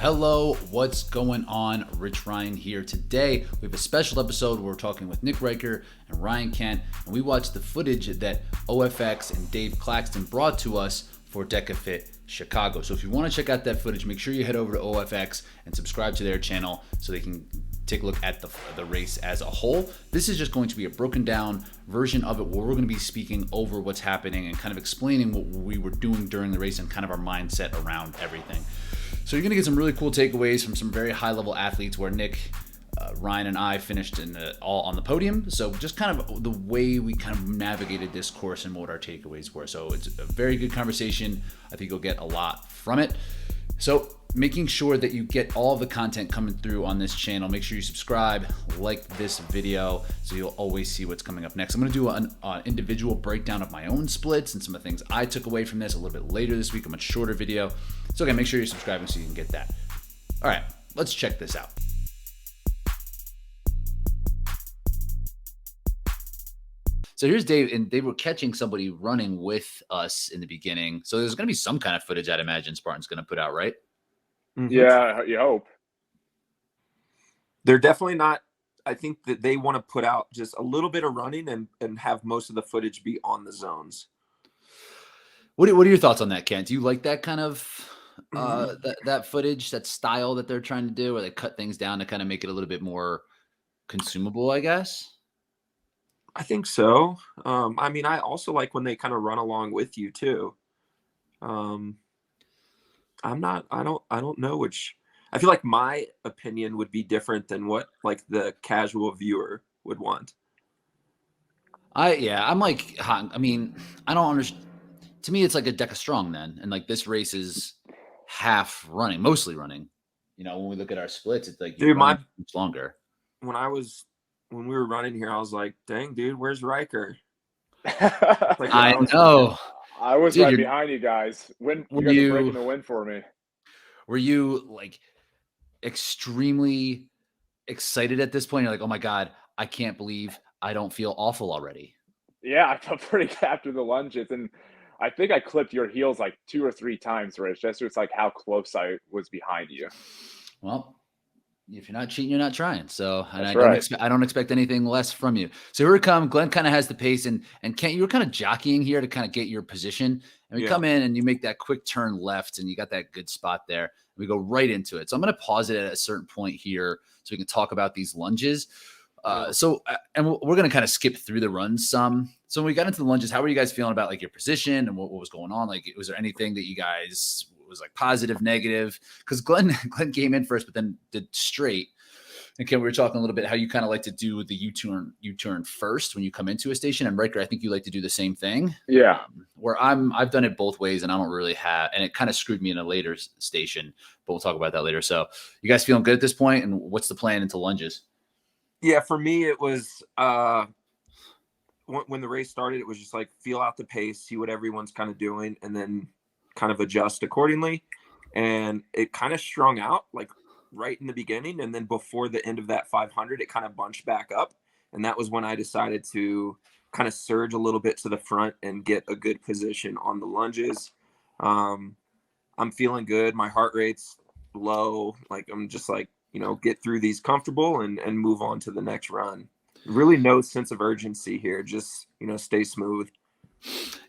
Hello, what's going on? Rich Ryan here. Today, we have a special episode where we're talking with Nick Ryker and Ryan Kent, and we watched the footage that OFX and Dave Claxton brought to us for DEKAFIT Chicago. So if you want to check out that footage, make sure you head over to OFX and subscribe to their channel so they can take a look at the race as a whole. This is just going to be a broken down version of it where we're going to be speaking over what's happening and kind of explaining what we were doing during the race and kind of our mindset around everything. So you're going to get some really cool takeaways from some very high level athletes where Nick, Ryan, and I finished all on the podium. So just kind of the way we kind of navigated this course and what our takeaways were. So it's a very good conversation. I think you'll get a lot from it. So making sure that you get all the content coming through on this channel. Make sure you subscribe, like this video, so you'll always see what's coming up next. I'm going to do an individual breakdown of my own splits and some of the things I took away from this a little bit later this week, a much shorter video. So again, make sure you're subscribing so you can get that. All right, let's check this out. So here's Dave, and they were catching somebody running with us in the beginning. So there's going to be some kind of footage, I'd imagine, Spartan's going to put out, right? Mm-hmm. Yeah, you hope. They're definitely not. I think that they want to put out just a little bit of running and have most of the footage be on the zones. What are your thoughts on that, Kent? Do you like that kind of that footage, that style that they're trying to do, where they cut things down to kind of make it a little bit more consumable, I guess? I think so. I mean, I also like when they kind of run along with you too. I don't know which. I feel like my opinion would be different than what like the casual viewer would want. I'm like, I mean, I don't understand. To me, it's like a deca strong then, and like this race is half running, mostly running. You know, when we look at our splits, it's like dude, much longer. When we were running here, I was like, dang, dude, where's Ryker? Like, I know. I was right behind you guys. You guys are breaking the wind for me. Were you like extremely excited at this point? You're like, oh my God, I can't believe I don't feel awful already. Yeah, I felt pretty good after the lunges. And I think I clipped your heels like 2 or 3 times, Rich. That's just like how close I was behind you. Well, if you're not cheating, you're not trying. So, and I don't expect anything less from you. So here we come. Glenn kind of has the pace, and Kent, you were kind of jockeying here to kind of get your position. And we come in and you make that quick turn left, and you got that good spot there. And we go right into it. So I'm going to pause it at a certain point here so we can talk about these lunges. And we're going to kind of skip through the runs some. So when we got into the lunges, how were you guys feeling about like your position and what was going on? Like, was there anything that you guys was like positive, negative? Because Glenn came in first, but then did straight. And Ken, we were talking a little bit how you kind of like to do the U-turn first when you come into a station. And Ryker, I think you like to do the same thing. Yeah. Where I've done it both ways, and I don't really have, and it kind of screwed me in a later station, but we'll talk about that later. So you guys feeling good at this point? And what's the plan into lunges? Yeah, for me, it was when the race started, it was just like feel out the pace, see what everyone's kind of doing, and then kind of adjust accordingly. And it kind of strung out like right in the beginning. And then before the end of that 500, it kind of bunched back up. And that was when I decided to kind of surge a little bit to the front and get a good position on the lunges. I'm feeling good. My heart rate's low. Like I'm just like, get through these comfortable and move on to the next run. Really no sense of urgency here. Just, stay smooth.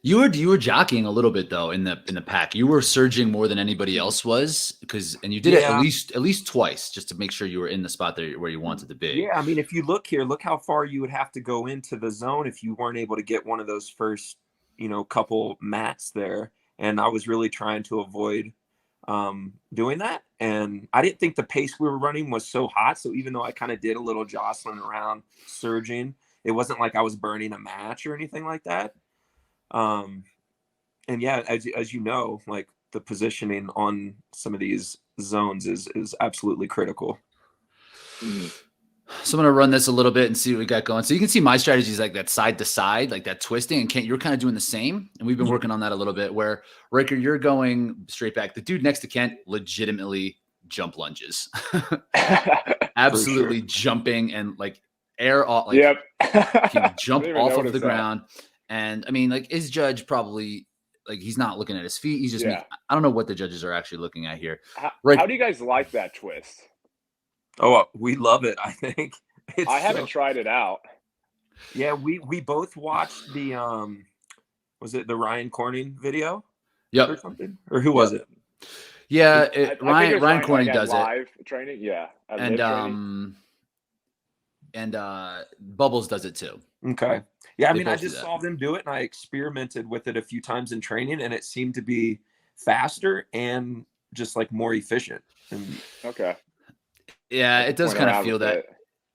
You were jockeying a little bit though in the pack. You were surging more than anybody else was and you did it at least twice just to make sure you were in the spot there where you wanted to be. Yeah, I mean, if you look here, look how far you would have to go into the zone if you weren't able to get one of those first, couple mats there. And I was really trying to avoid doing that. And I didn't think the pace we were running was so hot. So even though I kind of did a little jostling around, surging, it wasn't like I was burning a match or anything like that. And yeah, as you know, like the positioning on some of these zones is absolutely critical. Mm-hmm. So I'm going to run this a little bit and see what we got going. So you can see my strategy is like that side to side, like that twisting. And Kent, you're kind of doing the same. And we've been working on that a little bit where Ryker, you're going straight back. The dude next to Kent legitimately jump lunges. Absolutely jumping and like air off. Like, he jump off of the ground. And I mean, like his judge probably like he's not looking at his feet. He's just Yeah. I don't know what the judges are actually looking at here. How do you guys like that twist? Oh, we love it. I think I haven't tried it out. Yeah, we both watched the was it the Ryan Corning video? Yep. Or something? Or who was it? Yeah, Ryan Corning like, does live training. Yeah, and Bubbles does it too. Okay. Yeah, I They mean, I both do just that. saw them do it, and I experimented with it a few times in training, and it seemed to be faster and just like more efficient. And Okay. yeah, it does Point kind of around feel with that. it.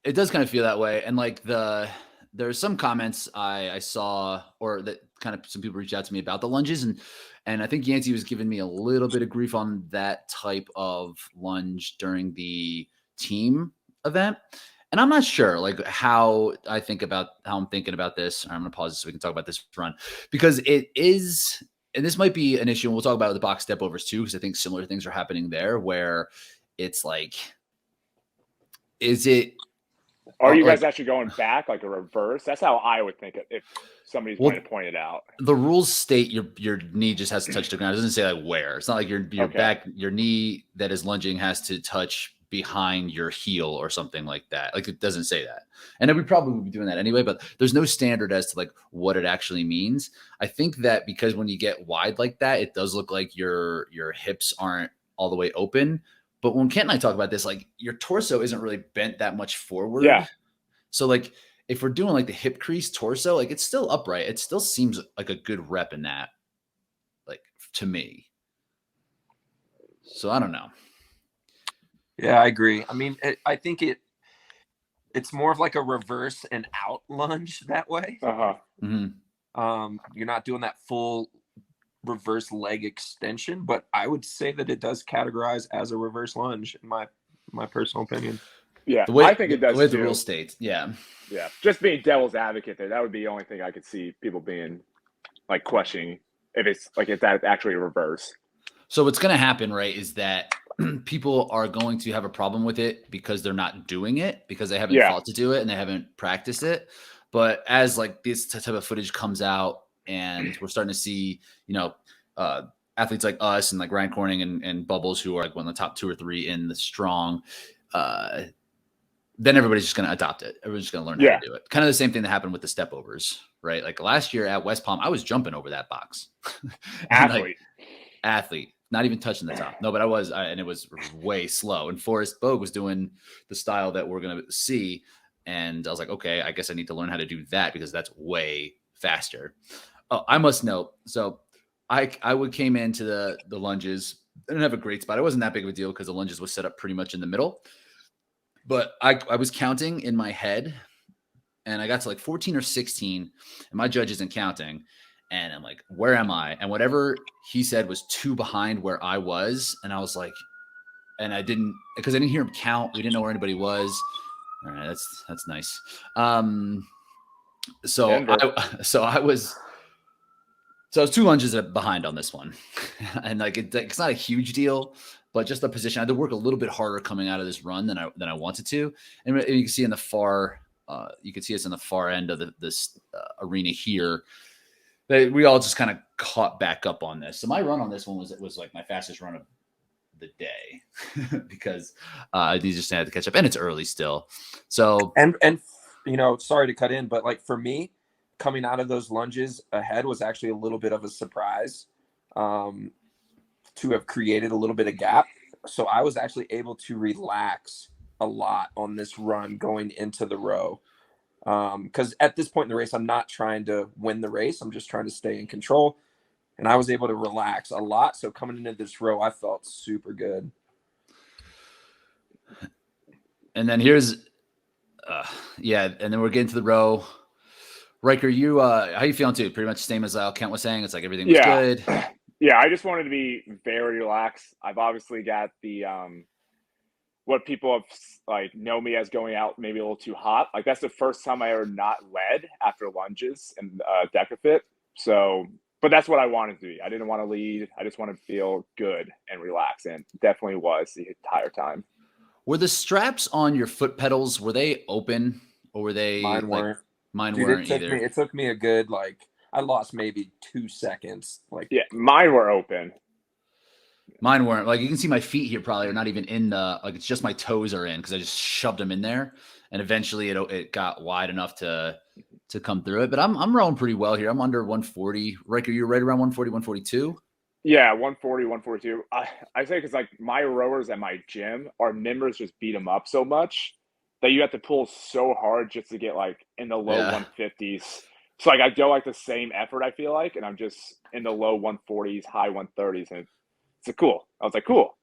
It does kind of feel that way, and like there's some comments I saw, or that kind of some people reached out to me about the lunges, and I think Yancey was giving me a little bit of grief on that type of lunge during the team event. And I'm not sure like how I'm thinking about this. I'm going to pause this so we can talk about this run, because it is, and this might be an issue. And we'll talk about the box step overs too, because I think similar things are happening there where it's like, Are you guys actually going back like a reverse? That's how I would think it if somebody's going to point it out. The rules state your knee just has to touch the ground. It doesn't say like where. It's not like your back, your knee that is lunging has to touch behind your heel or something like that. Like it doesn't say that. And then we probably would be doing that anyway, but there's no standard as to like what it actually means. I think that because when you get wide like that, it does look like your hips aren't all the way open. But when Kent and I talk about this, like your torso isn't really bent that much forward. Yeah. So like if we're doing like the hip crease torso, like it's still upright. It still seems like a good rep in that, like to me. So I don't know. yeah, I agree. I mean, I think it's more of like a reverse and out lunge that way. Uh-huh. Mm-hmm. You're not doing that full reverse leg extension, but I would say that it does categorize as a reverse lunge in my personal opinion. Yeah, I think it does. The way the rule states, yeah. Just being devil's advocate there, that would be the only thing I could see people being like questioning if that actually a reverse. So what's going to happen, right, is that people are going to have a problem with it because they're not doing it, because they haven't thought to do it and they haven't practiced it. But as like this type of footage comes out and we're starting to see, athletes like us and like Ryan Corning and Bubbles, who are like one of the top 2 or 3 in the strong, then everybody's just going to adopt it. Everyone's just going to learn how to do it. Kind of the same thing that happened with the step overs, right? Like last year at West Palm, I was jumping over that box. Athlete, not even touching the top. No, but I was, and it was way slow. And Forrest Bogue was doing the style that we're going to see. And I was like, okay, I guess I need to learn how to do that because that's way faster. Oh, I must note. So I came into the lunges. I didn't have a great spot. It wasn't that big of a deal because the lunges was set up pretty much in the middle. But I was counting in my head, and I got to like 14 or 16, and my judge isn't counting. And I'm like, where am I? And whatever he said was 2 behind where I was. And I was like, and I didn't hear him count. We didn't know where anybody was. All right, that's nice. So I was 2 lunges behind on this one. And like it's not a huge deal, but just the position, I had to work a little bit harder coming out of this run than I wanted to. And you can see in the far, you can see us in the far end of this arena here. We all just kind of caught back up on this. So my run on this one was like my fastest run of the day because these just had to catch up, and it's early still. So and sorry to cut in, but like for me, coming out of those lunges ahead was actually a little bit of a surprise. To have created a little bit of gap. So I was actually able to relax a lot on this run going into the row. Because at this point in the race, I'm not trying to win the race. I'm just trying to stay in control. And I was able to relax a lot. So coming into this row, I felt super good. And then here's, and then we're getting to the row. Ryker, you, how you feeling too? Pretty much the same as Kent was saying. It's like everything was good. Yeah, I just wanted to be very relaxed. I've obviously got the what people have like know me as going out maybe a little too hot. Like that's the first time I ever not led after lunges and DEKAFIT. So, but that's what I wanted to be. I didn't want to lead. I just want to feel good and relax, and definitely was the entire time. Were the straps on your foot pedals, were they open or were they? Mine weren't. Mine Dude, weren't either. It took me a good I lost maybe 2 seconds. Like, Yeah, mine were open. Mine weren't. Like, you can see my feet here probably are not even in the, like, it's just my toes are in because I just shoved them in there, and eventually it got wide enough to come through it. But I'm rowing pretty well here. I'm under 140. Riker, you're right around 140, 142. Yeah, 140, 142. I say because like my rowers at my gym, our members just beat them up so much that you have to pull so hard just to get like in the low Yeah. 150s. So like I go like the same effort, I feel like, and I'm just in the low 140s, high 130s, and it's cool. I was like, cool.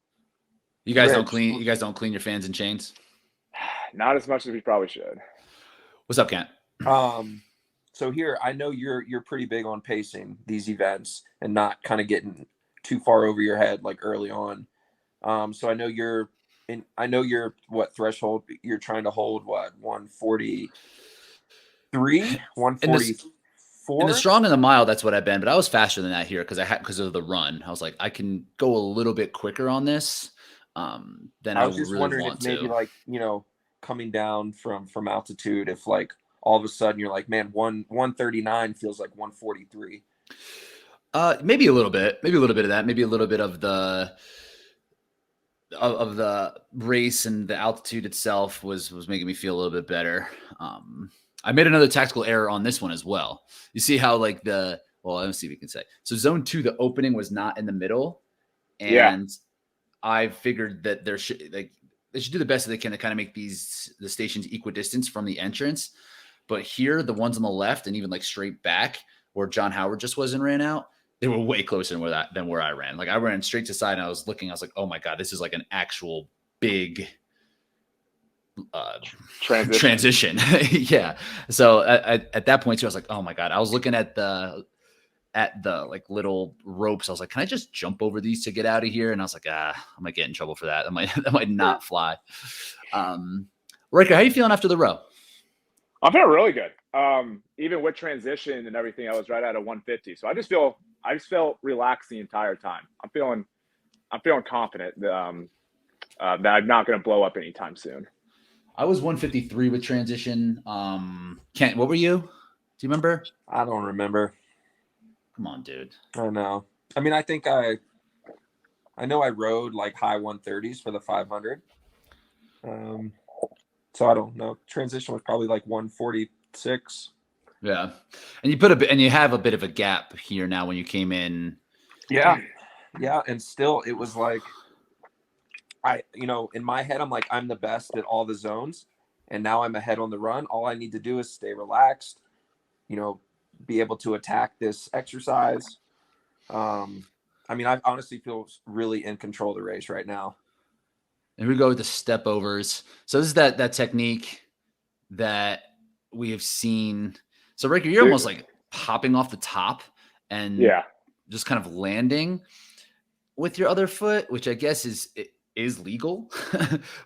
You guys don't Rich. clean. You guys don't clean your fans and chains. Not as much as we probably should. What's up, Kent? So here, I know you're pretty big on pacing these events and not kind of getting too far over your head like early on. So I know you're what threshold you're trying to hold, what, 143, 144? In the strong and the mild, that's what I've been, but I was faster than that here because of the run. I was like, I can go a little bit quicker on this than I was just really wondering want if maybe to. like, coming down from altitude, if like all of a sudden you're like, man, 139 feels like 143. Maybe a little bit of that. Maybe a little bit of the race and the altitude itself was making me feel a little bit better. I made another tactical error on this one as well. You see how like let's see if we can say. So zone 2, the opening was not in the middle, and I figured that they should do the best that they can to kind of make the stations equidistant from the entrance. But here, the ones on the left and even like straight back where John Howard just was and ran out, they were way closer than where I ran. Like I ran straight to side and I was like, oh my God, this is like an actual big transition. Yeah. So at that point too, I was like, oh my God, I was looking at the like little ropes. I was like, can I just jump over these to get out of here? And I was like, I might get in trouble for that. That might not fly. Riker, how are you feeling after the row? I'm feeling really good. Even with transition and everything, I was right at a 150. So I just felt relaxed the entire time. I'm feeling confident that I'm not going to blow up anytime soon. I was 153 with transition. Kent, what were you? Do you remember? I don't remember. Come on, dude. I know. I mean, I think I know I rode like high 130s for the 500. So I don't know. Transition was probably like 146. Yeah, and you have a bit of a gap here now when you came in. Yeah, and still it was like in my head I'm like I'm the best at all the zones, and now I'm ahead on the run. All I need to do is stay relaxed, be able to attack this exercise. I mean, I honestly feel really in control of the race right now. And we go with the step overs. So this is that technique that we have seen. So Riker, you're almost like popping off the top and just kind of landing with your other foot, which I guess is legal,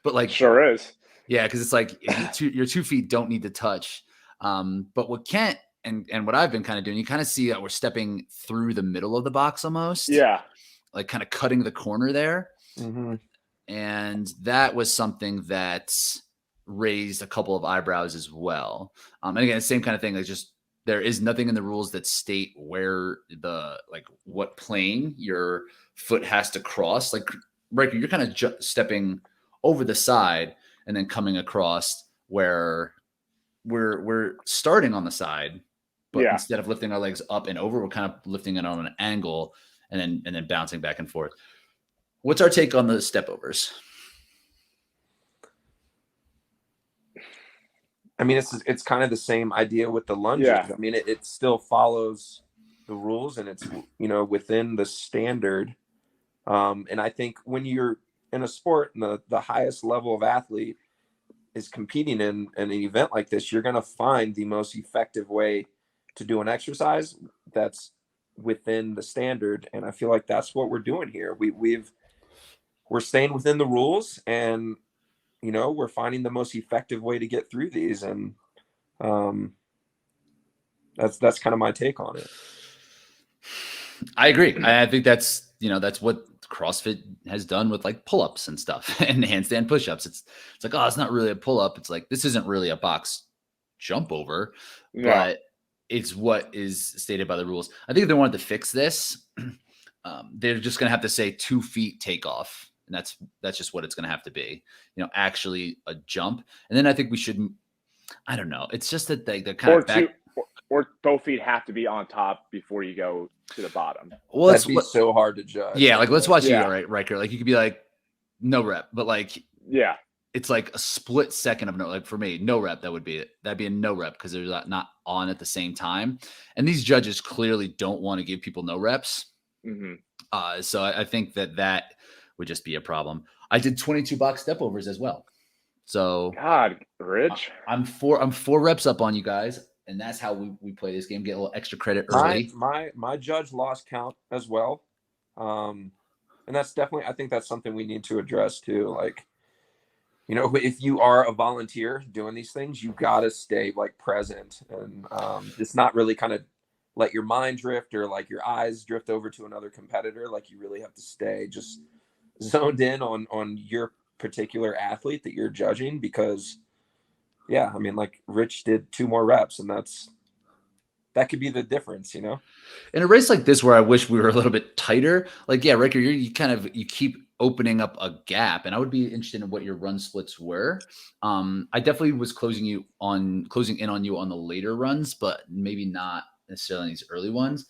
but like sure is. Yeah, because it's like your 2 feet don't need to touch. But what Kent and what I've been kind of doing, you kind of see that we're stepping through the middle of the box almost. Yeah, like kind of cutting the corner there. Mm-hmm. And that was something that raised a couple of eyebrows as well. And again, same kind of thing. Like just there is nothing in the rules that state where what plane your foot has to cross. Like Riker, you're kind of stepping over the side and then coming across where we're starting on the side, but instead of lifting our legs up and over, we're kind of lifting it on an angle and then bouncing back and forth. What's our take on the step overs? I mean, it's kind of the same idea with the lunges. Yeah. I mean, it still follows the rules and it's, within the standard. And I think when you're in a sport and the highest level of athlete is competing in an event like this, you're going to find the most effective way to do an exercise that's within the standard. And I feel like that's what we're doing here. We're staying within the rules and, we're finding the most effective way to get through these. And that's kind of my take on it. I agree. I think that's what CrossFit has done with like pull-ups and stuff and handstand push-ups. It's like, oh, it's not really a pull-up. It's like, this isn't really a box jump over, but it's what is stated by the rules. I think if they wanted to fix this, they're just going to have to say 2 feet takeoff. And that's just what it's going to have to be, actually a jump. And then I think we should, I don't know. It's just that they're kind of back. Or both feet have to be on top before you go to the bottom. Well, that'd be so hard to judge. Yeah, like let's watch you, right, Ryker. Like you could be like, no rep, but like, yeah, it's like a split second of no. Like for me, no rep. That'd be a no rep because they're not on at the same time. And these judges clearly don't want to give people no reps. Mm-hmm. So I think that would just be a problem. I did 22 box step overs as well. So God, Rich, I'm 4 reps up on you guys. And that's how we play this game. Get a little extra credit early. My judge lost count as well, and that's definitely. I think that's something we need to address too. Like, if you are a volunteer doing these things, you gotta stay like present and just not really kind of let your mind drift or like your eyes drift over to another competitor. Like you really have to stay just zoned in on your particular athlete that you're judging because. Yeah, I mean, like Rich did 2 more reps, and that could be the difference, In a race like this, where I wish we were a little bit tighter, like Ryker, you keep opening up a gap, and I would be interested in what your run splits were. I definitely was closing in on you on the later runs, but maybe not necessarily in these early ones.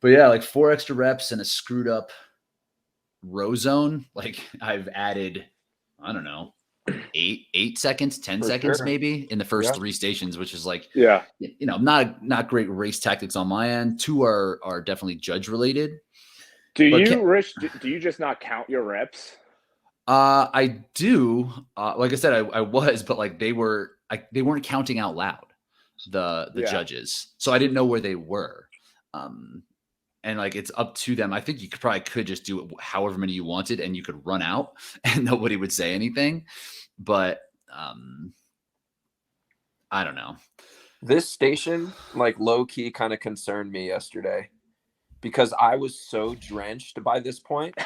But yeah, like 4 extra reps and a screwed up row zone. Like I've added, I don't know. 8 seconds, 10 seconds, maybe in the first 3 stations, which is like, not great race tactics on my end. 2 are definitely judge related. Rich, do you just not count your reps? I do. Like I said, I was, but like they weren't counting out loud, the judges. So I didn't know where they were. And like, it's up to them. I think you could just do it however many you wanted and you could run out and nobody would say anything. But I don't know. This station, like low key kind of concerned me yesterday because I was so drenched by this point.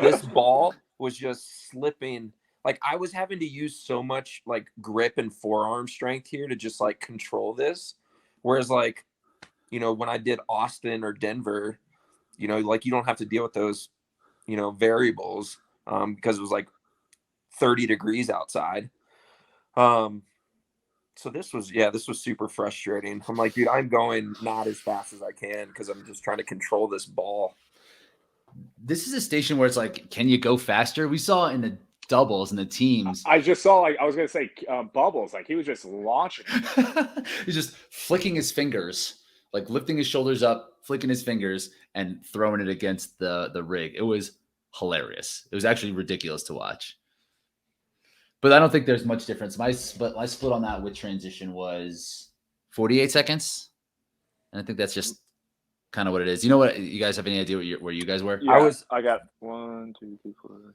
This ball was just slipping. Like I was having to use so much like grip and forearm strength here to just like control this. Whereas like, when I did Austin or Denver, like you don't have to deal with those, variables because it was like 30 degrees outside. So this was super frustrating. I'm like, dude, I'm going not as fast as I can because I'm just trying to control this ball. This is a station where it's like, can you go faster? We saw in the doubles and the teams. I just saw, like, I was going to say Bubbles. Like he was just launching. He's just flicking his fingers, like lifting his shoulders up, flicking his fingers and throwing it against the rig. It was hilarious. It was actually ridiculous to watch. But I don't think there's much difference. My split on that with transition was 48 seconds. And I think that's just kind of what it is. You know what? You guys have any idea where you guys were? Yeah, I got 1, 2, 3, 4.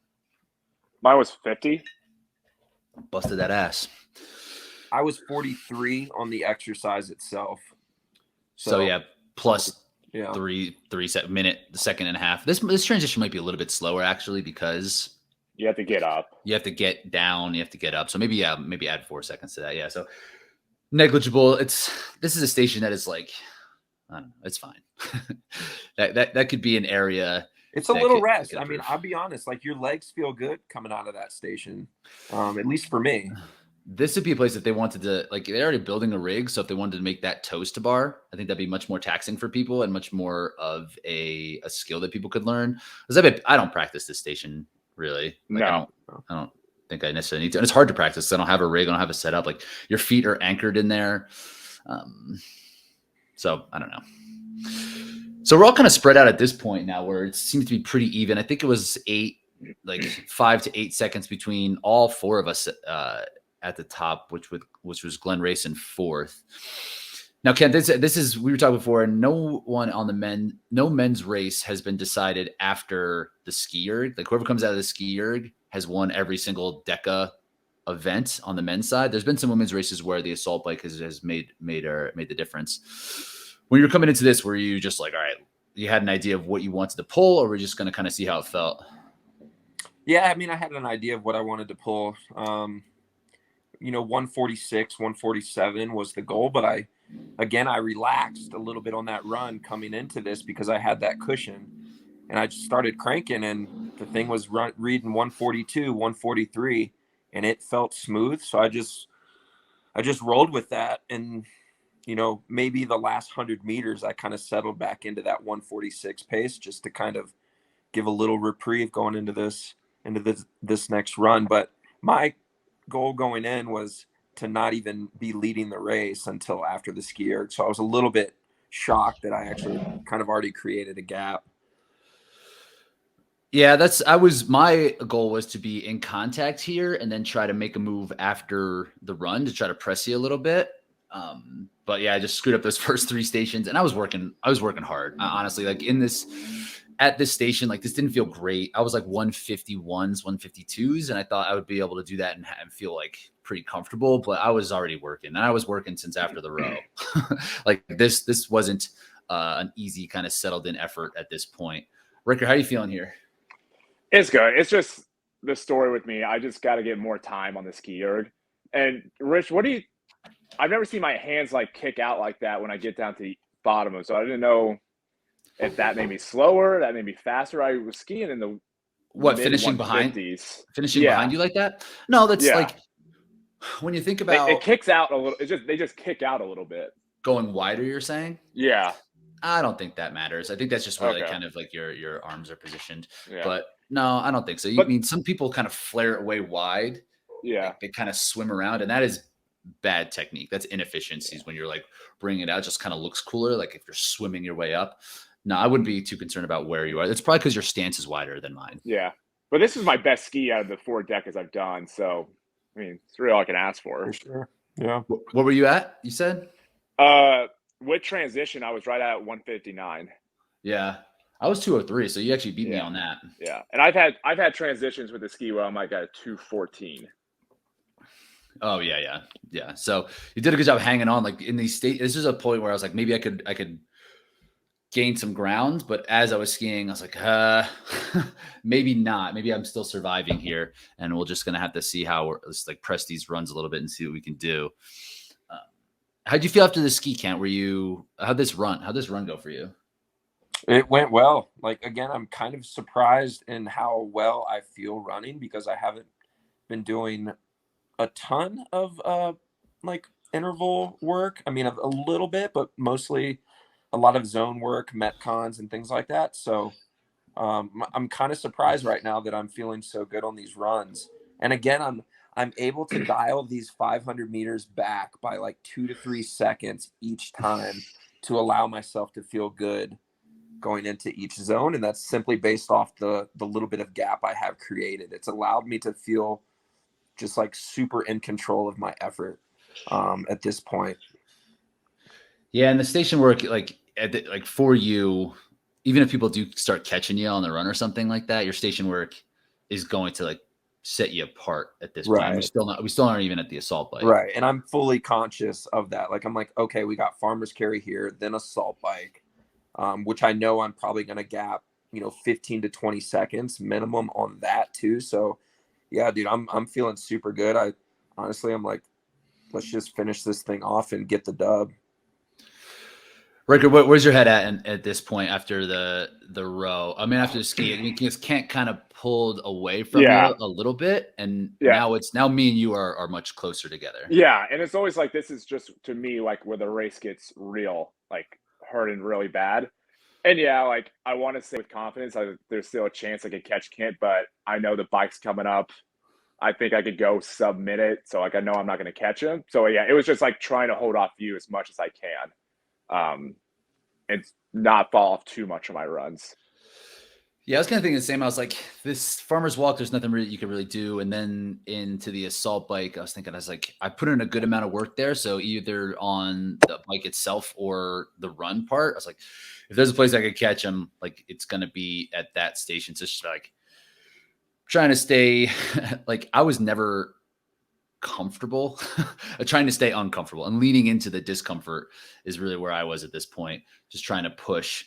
Mine was 50. Busted that ass. I was 43 on the exercise itself. So yeah, plus 3 minute, the second and a half. This transition might be a little bit slower actually because you have to get up. You have to get down. You have to get up. So maybe add 4 seconds to that. Yeah. So negligible. This is a station that is like, I don't know, it's fine. that could be an area. It's a little rest. I mean, I'll be honest, like your legs feel good coming out of that station. At least for me. This would be a place that they wanted to, like, they're already building a rig. So if they wanted to make that toast to bar, I think that'd be much more taxing for people and much more of a skill that people could learn. Because I don't practice this station really. Like, no. I don't think I necessarily need to. And it's hard to practice. I don't have a rig. I don't have a setup. Like your feet are anchored in there. So I don't know. So we're all kind of spread out at this point now where it seems to be pretty even. I think it was 5 to 8 seconds between all 4 of us at the top, which was Glenn Race in 4th. Now, Ken, this is, we were talking before, and no men's race has been decided after the SkiErg. Like whoever comes out of the SkiErg has won every single DEKA event on the men's side. There's been some women's races where the assault bike has made the difference. When you're coming into this, were you just like, all right, you had an idea of what you wanted to pull, or we're just going to kind of see how it felt? Yeah, I mean, I had an idea of what I wanted to pull. 146, 147 was the goal. But I relaxed a little bit on that run coming into this because I had that cushion, and I just started cranking, and the thing was reading 142, 143, and it felt smooth. So I just rolled with that. And, maybe the last 100 meters, I kind of settled back into that 146 pace just to kind of give a little reprieve going into this next run. But my goal going in was to not even be leading the race until after the SkiErg. So I was a little bit shocked that I actually kind of already created a gap. Yeah, my goal was to be in contact here and then try to make a move after the run to try to press you a little bit. But yeah, I just screwed up those first 3 stations, and I was working hard. Honestly, like at this station, like this didn't feel great. I was like 151s, 152s, and I thought I would be able to do that and feel like pretty comfortable, but I was already working, and I was working since after the row. Like this wasn't an easy kind of settled in effort at this point. Ryker, how are you feeling here? It's good. It's just the story with me. I just got to get more time on the SkiErg. And Rich, I've never seen my hands like kick out like that when I get down to the bottom of it. So I didn't know if that made me slower, that made me faster. I was skiing in the finishing behind you like that? No, that's like when you think about it kicks out a little. They just kick out a little bit. Going wider, you're saying? Yeah. I don't think that matters. I think that's just where like kind of like your arms are positioned. Yeah. But no, I don't think so. I mean, some people kind of flare it away wide. Yeah. Like they kind of swim around, and that is bad technique. That's inefficiencies when you're like bringing it out. It just kind of looks cooler. Like if you're swimming your way up. No, I wouldn't be too concerned about where you are. It's probably because your stance is wider than mine. Yeah. But this is my best ski out of the 4 decades I've done. So, I mean, it's really all I can ask for. For sure. Yeah. What were you at? You said? With transition, I was right at 159. Yeah. I was 203, so you actually beat me on that. Yeah. And I've had transitions with the ski where I'm like at 214. Oh, yeah. So you did a good job hanging on. Like in these states, this is a point where I was like, maybe I could gain some ground, but as I was skiing, I was like, maybe not. Maybe I'm still surviving here, and we're just gonna have to see how let's like press these runs a little bit and see what we can do. How'd you feel after the ski, Kent? How'd this run go for you? It went well. Like, again, I'm kind of surprised in how well I feel running because I haven't been doing a ton of like interval work. I mean, a little bit, but mostly a lot of zone work, metcons, and things like that. So I'm kind of surprised right now that I'm feeling so good on these runs. And again, I'm able to dial these 500 meters back by like 2 to 3 seconds each time to allow myself to feel good going into each zone. And that's simply based off the little bit of gap I have created. It's allowed me to feel just like super in control of my effort at this point. Yeah, and the station work, like for you, even if people do start catching you on the run or something like that, your station work is going to like set you apart at this point. We still aren't even at the assault bike. Right. And I'm fully conscious of that. Like I'm like, okay, we got farmer's carry here, then assault bike, which I know I'm probably going to gap, 15 to 20 seconds minimum on that too. So yeah, dude, I'm feeling super good. I'm like, let's just finish this thing off and get the dub. Ryker, where's your head at this point after the row? I mean, after the ski, I mean, Kent kind of pulled away from you a little bit, and now me and you are much closer together. Yeah, and it's always like this is just to me like where the race gets real, like hurting really bad. And yeah, like I want to say with confidence, there's still a chance I could catch Kent, but I know the bike's coming up. I think I could go sub-minute, so like I know I'm not going to catch him. So yeah, it was just like trying to hold off you as much as I can. And not fall off too much of my runs. Yeah, I was kind of thinking the same. I was like, this farmer's walk, there's nothing really you can really do. And then into the assault bike, I was thinking, I put in a good amount of work there. So either on the bike itself or the run part, I was like, if there's a place I could catch him, like it's going to be at that station. So it's just like trying to stay, like I was never comfortable, trying to stay uncomfortable, and leaning into the discomfort is really where I was at this point, just trying to push.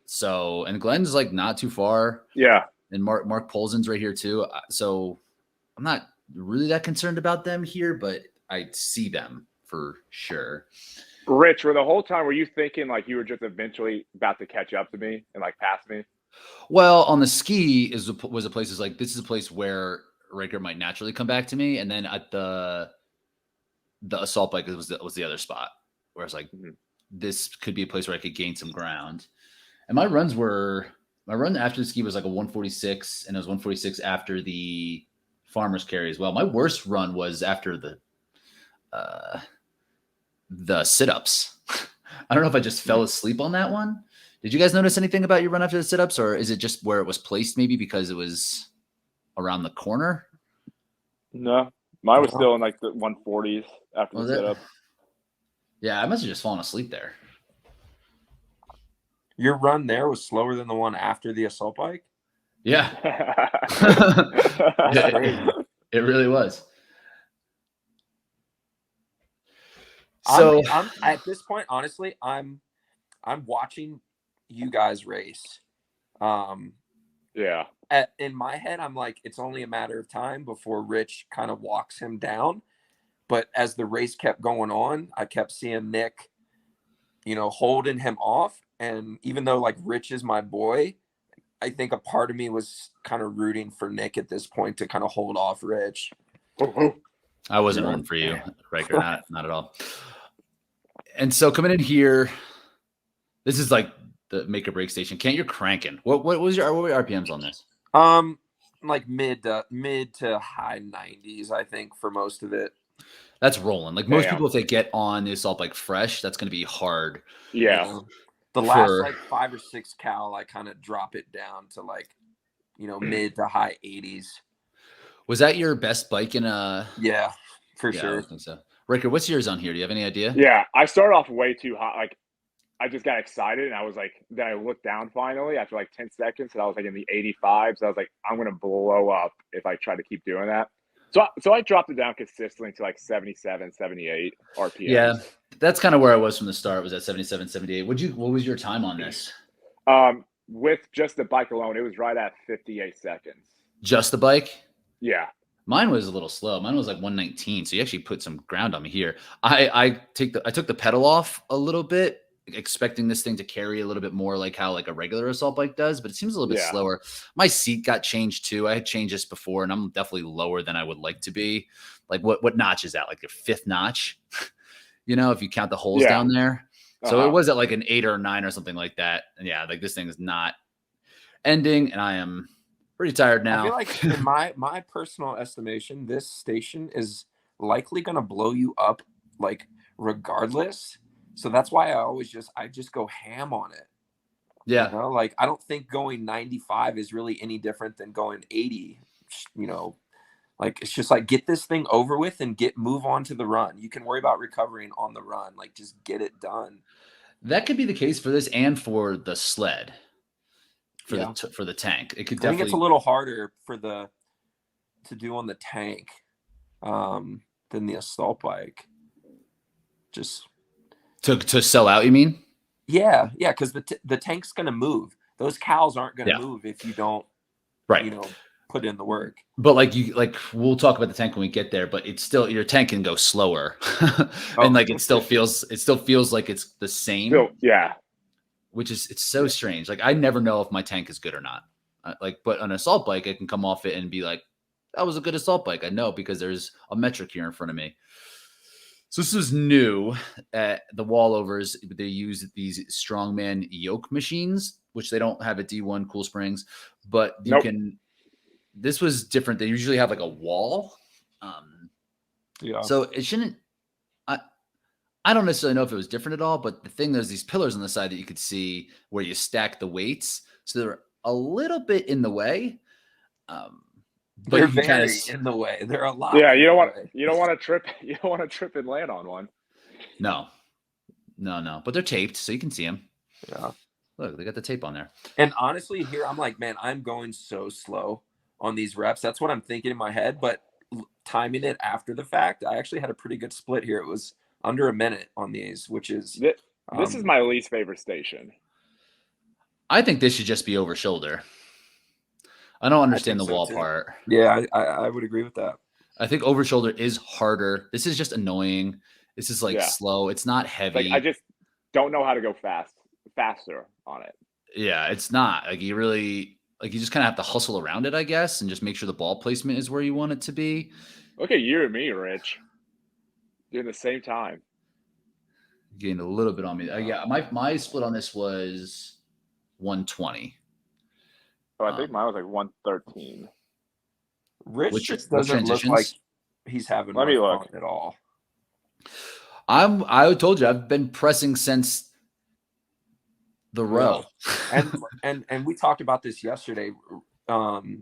So, and Glenn's like not too far. Yeah. And Mark Polson's right here too. So I'm not really that concerned about them here, but I see them for sure. Rich, for the whole time, were you thinking like you were just eventually about to catch up to me and like pass me? Well, on the ski was a place is like this is a place where Ryker might naturally come back to me, and then at the assault bike was the other spot where I was like, this could be a place where I could gain some ground. And my run after the ski was like a 146, and it was 146 after the farmer's carry as well. My worst run was after the sit-ups. I don't know if I just fell asleep on that one. Did you guys notice anything about your run after the sit-ups, or is it just where it was placed maybe because it was around the corner? No, mine was still in like the 140s after the sit-up. Yeah, I must have just fallen asleep there. Your run there was slower than the one after the assault bike? Yeah. It really was. So I'm at this point, honestly, I'm watching you guys race. Yeah. In my head, I'm like, it's only a matter of time before Rich kind of walks him down. But as the race kept going on, I kept seeing Nick, holding him off. And even though like Rich is my boy, I think a part of me was kind of rooting for Nick at this point to kind of hold off Rich. I wasn't rooting for you, Ryker, not at all. And so coming in here, this is like the make or break station. Kent, you're cranking. What were your RPMs on this? Like mid to high 90s, I think, for most of it. That's rolling. Like most people, if they get on the assault bike fresh, that's going to be hard. Yeah. The last like 5 or 6 cal, I kind of drop it down to like, mid to high 80s. Was that your best bike in a? Yeah, for sure. I think so. Ryker, what's yours on here? Do you have any idea? Yeah, I started off way too hot. Like, I just got excited, and I was like, then I looked down finally after like 10 seconds, and I was like in the 85s. I was like, I'm gonna blow up if I try to keep doing that. So I dropped it down consistently to like 77, 78 RPM. Yeah, that's kind of where I was from the start. Was at 77, 78. What was your time on this? With just the bike alone, it was right at 58 seconds. Just the bike? Yeah. Mine was a little slow. Mine was like 119. So you actually put some ground on me here. I took the pedal off a little bit, expecting this thing to carry a little bit more like how like a regular assault bike does, but it seems a little bit slower. My seat got changed too. I had changed this before, and I'm definitely lower than I would like to be. Like what notch is that? Like your 5th notch? If you count the holes down there. So it was at like an 8 or a 9 or something like that. And yeah, like this thing is not ending, and I am pretty tired now. I feel like in my personal estimation, this station is likely going to blow you up like regardless. So that's why I just go ham on it. Yeah. Like I don't think going 95 is really any different than going 80, like it's just like get this thing over with and move on to the run. You can worry about recovering on the run. Like just get it done. That could be the case for this and for the sled. For the tank, it could definitely. I think it's a little harder to do on the tank than the assault bike. Just to sell out, you mean? Yeah, because the tank's gonna move. Those cows aren't gonna move if you don't, put in the work. But we'll talk about the tank when we get there. But it's still your tank can go slower, and it still feels like it's the same. Which is it's so strange. Like I never know if my tank is good or not. But an assault bike, I can come off it and be like, that was a good assault bike. I know because there's a metric here in front of me. So this is new. The Wallovers, they use these strongman yoke machines, which they don't have at D1 Cool Springs, but you can. This was different. They usually have like a wall. So it shouldn't. I don't necessarily know if it was different at all, but the thing, there's these pillars on the side that you could see where you stack the weights. So they're a little bit in the way. But they're very in the way. They're a lot. Yeah, you don't want to trip. You don't want to trip and land on one. No. But they're taped, so you can see them. Yeah. Look, they got the tape on there. And honestly, here I'm like, man, I'm going so slow on these reps. That's what I'm thinking in my head. But timing it after the fact, I actually had a pretty good split here. It was under a minute on these, which is this is my least favorite station. I think this should just be over shoulder. I don't understand the wall part. Yeah, I would agree with that. I think over shoulder is harder. This is just annoying. This is like slow. It's not heavy. Like I just don't know how to go faster on it. Yeah, it's not. Like you really you just kind of have to hustle around it, I guess, and just make sure the ball placement is where you want it to be. Look at you and me, Rich. Doing the same time. Gained a little bit on me. Yeah, my split on this was 120. Oh, I think mine was like 113. Rich just doesn't look like he's having much fun at all. I told you I've been pressing since the row. and we talked about this yesterday.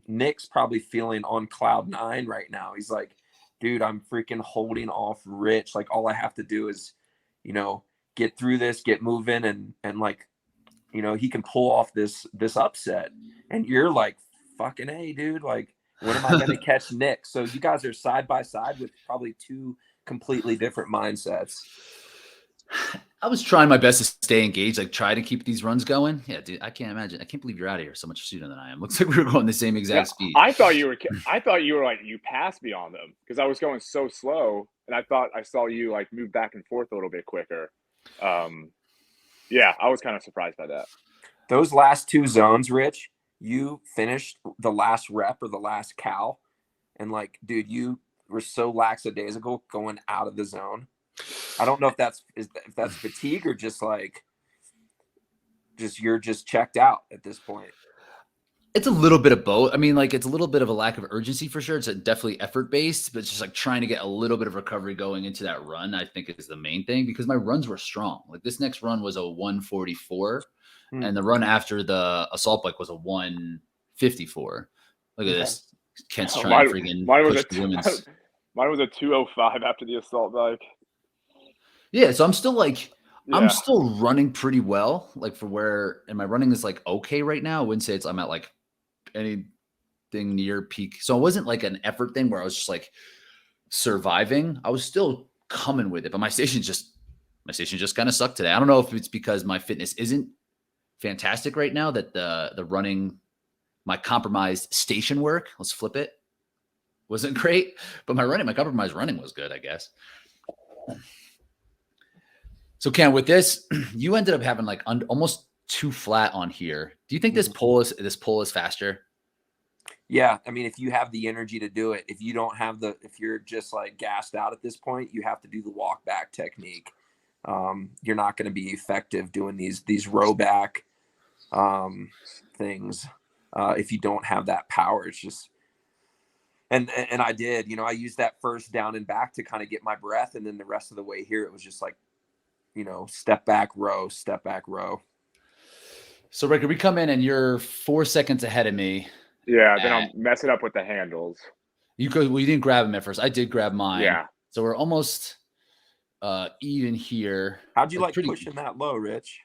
Nick's probably feeling on cloud 9 right now. He's like, dude, I'm freaking holding off Rich. Like all I have to do is, get through this, get moving, and like, he can pull off this upset. And you're like, fucking A, dude. Like, when am I going to catch Nick? So you guys are side by side with probably two completely different mindsets. I was trying my best to stay engaged, like try to keep these runs going. Yeah, dude, I can't imagine. I can't believe you're out of here so much sooner than I am. Looks like we were going the same exact speed. I thought you were like, you passed me on them because I was going so slow, and I thought I saw you like move back and forth a little bit quicker. Yeah, I was kind of surprised by that. Those last two zones, Rich, you finished the last rep or the last cow, and like, dude, you were so lackadaisical going out of the zone. I don't know if that's fatigue or just you're just checked out at this point. It's a little bit of both. I mean, like it's a little bit of a lack of urgency for sure. It's definitely effort based, but it's just like trying to get a little bit of recovery going into that run. I think is the main thing because my runs were strong. Like this next run was a 144, and the run after the assault bike was a 154. Look at this. Kent's trying to freaking push the women's. Mine was a 205 after the assault bike. Yeah, so I'm still I'm still running pretty well, like for where, and my running is like okay right now. I wouldn't say I'm at like anything near peak. So it wasn't like an effort thing where I was just like surviving. I was still coming with it, but my station just kind of sucked today. I don't know if it's because my fitness isn't fantastic right now that the running, my compromised station work, let's flip it, wasn't great, but my compromised running was good, I guess. So Ken, with this, you ended up having like almost too flat on here. Do you think this pull is faster? Yeah. I mean, if you have the energy to do it, if you're just like gassed out at this point, you have to do the walk back technique. You're not going to be effective doing these row back things if you don't have that power. It's just, and I did, I used that first down and back to kind of get my breath, and then the rest of the way here, it was just like, step back row. So Ryker, we come in and you're 4 seconds ahead of me. Yeah, then I'm messing up with the handles. You didn't grab them at first. I did grab mine. Yeah. So we're almost even here. How'd you like pushing that low, Rich?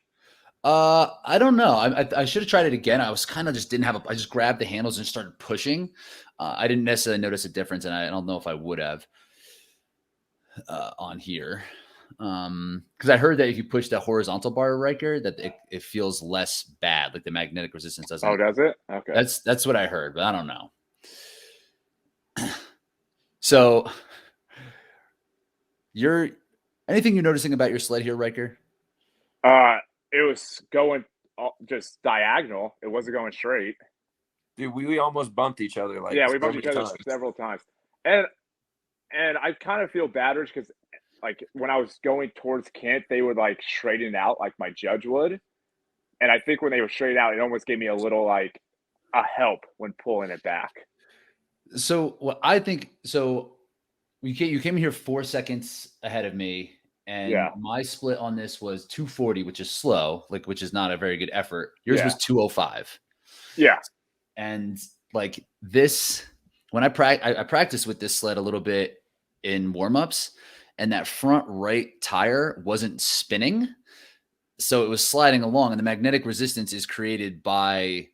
I don't know. I should have tried it again. I was kind of I just grabbed the handles and started pushing. I didn't necessarily notice a difference, and I don't know if I would have on here. Because I heard that if you push the horizontal bar, Ryker, that it feels less bad, like the magnetic resistance doesn't. Oh, does it? Okay. That's what I heard, but I don't know. So, anything you're noticing about your sled here, Ryker? It was going just diagonal. It wasn't going straight. Dude, we almost bumped each other. We bumped each other several times, and I kind of feel bad because, like, when I was going towards Kent, they would like straighten out like my judge would, and I think when they were straight out, it almost gave me a little like a help when pulling it back. So what I think, you came here 4 seconds ahead of me. And my split on this was 240, which is slow, which is not a very good effort. Yours was 205. Yeah. And like this, when I practiced with this sled a little bit in warmups, and that front right tire wasn't spinning. So it was sliding along, and the magnetic resistance is created by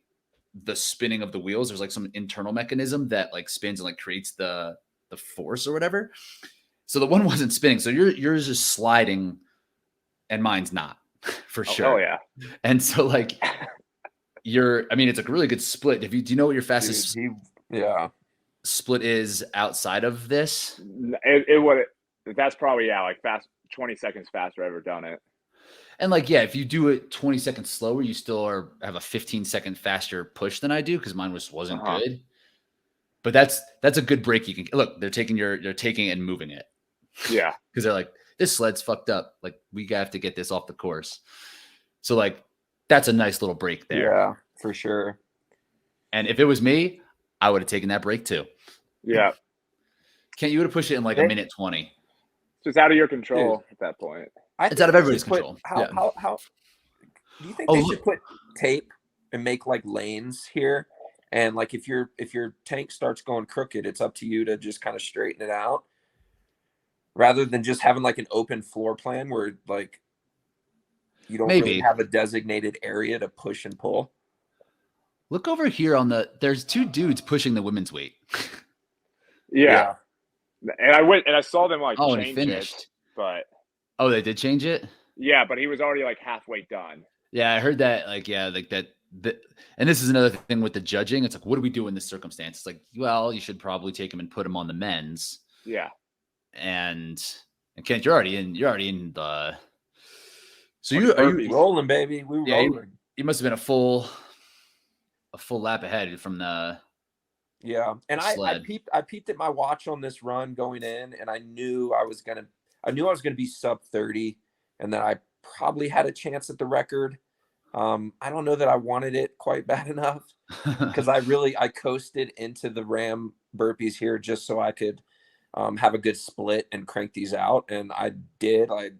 the spinning of the wheels. There's like some internal mechanism that like spins and like creates the force or whatever. So the one wasn't spinning. So yours is sliding and mine's not for sure. Oh yeah. And so like it's a really good split. Do you know what your fastest split is outside of this? That's probably, like fast, 20 seconds faster I've ever done it. And like, yeah, if you do it 20 seconds slower, you still have a 15-second faster push than I do because mine wasn't good. But that's a good break. You can look. They're taking and moving it. Yeah, because they're like, this sled's fucked up. Like we have to get this off the course. So like, that's a nice little break there. Yeah, for sure. And if it was me, I would have taken that break too. Yeah. Can't you would have pushed it in like a minute 20? So it's out of your control at that point. It's out of everybody's control. How do you think they should put tape and make like lanes here? And like if your tank starts going crooked, it's up to you to just kind of straighten it out, rather than just having like an open floor plan where like you don't really have a designated area to push and pull. Look over here there's two dudes pushing the women's weight. Yeah. And I saw them like and change finished. it, but they did change it? Yeah, but he was already like halfway done. Yeah, I heard that. Like, yeah, like that. And this is another thing with the judging. It's like, what do we do in this circumstance? It's like, well, you should probably take him and put him on the men's. Yeah. And Kent, you're already in the. So are you rolling, baby? We were rolling. You must have been a full lap ahead from the. Yeah, and I peeped at my watch on this run going in, and I knew I was gonna be sub 30, and that I probably had a chance at the record. I don't know that I wanted it quite bad enough because I coasted into the Ram burpees here just so I could have a good split and crank these out, and I did. I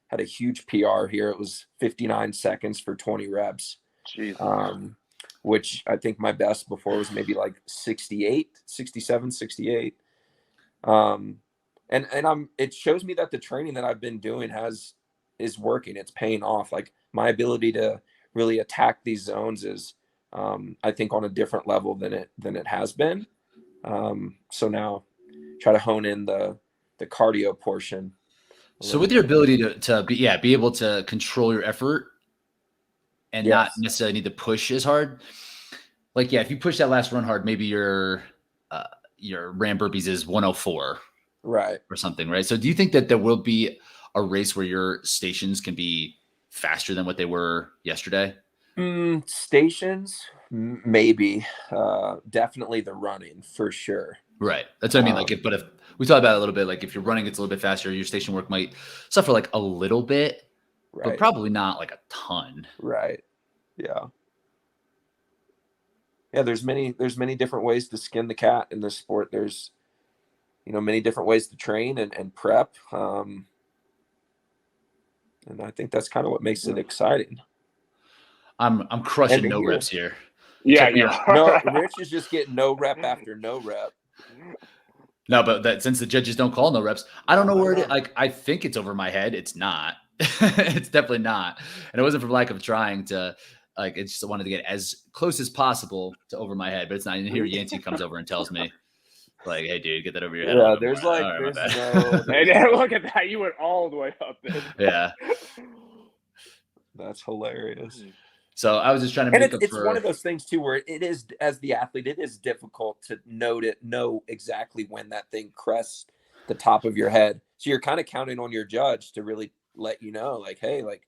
had a huge PR here. It was 59 seconds for 20 reps. Jeez. Which I think my best before was maybe like 67, 68. It shows me that the training that I've been doing is working. It's paying off. Like my ability to really attack these zones is, I think, on a different level than it has been. So now try to hone in the cardio portion. So with your ability to be able to control your effort and not necessarily need to push as hard. Like, if you push that last run hard, maybe your Ram burpees is 104. Right. Or something, right? So do you think that there will be a race where your stations can be faster than what they were yesterday? Stations, maybe. Definitely the running, for sure. Right. That's what I mean. Like, if we talked about it a little bit, like if your running gets a little bit faster, your station work might suffer like a little bit. Right. But probably not like a ton. Right. Yeah. Yeah. There's many different ways to skin the cat in this sport. There's, many different ways to train and prep. And I think that's kind of what makes it exciting. I'm crushing no reps here. Yeah. No, Rich is just getting no rep after no rep. No, but since the judges don't call no reps, I don't know where it is. Like, I think it's over my head. It's not. It's definitely not. And it wasn't from lack of trying to, like, it's just wanted to get as close as possible to over my head, but it's not. And here Yancey comes over and tells me, like, hey, dude, get that over your head. Yeah, there's like, there's no. Hey, look at that. You went all the way up there. Yeah. That's hilarious. So I was just trying to make it's one of those things too, where it is, as the athlete, it is difficult to know exactly when that thing crests the top of your head. So you're kind of counting on your judge to really let you know, like, hey, like,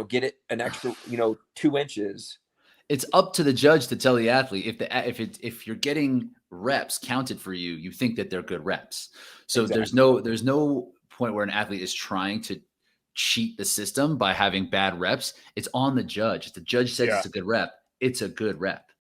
get it an extra, 2 inches. It's up to the judge to tell the athlete if you're getting reps counted for you, you think that they're good reps. So exactly. There's no point where an athlete is trying to cheat the system by having bad reps. It's on the judge. If the judge says it's a good rep, it's a good rep.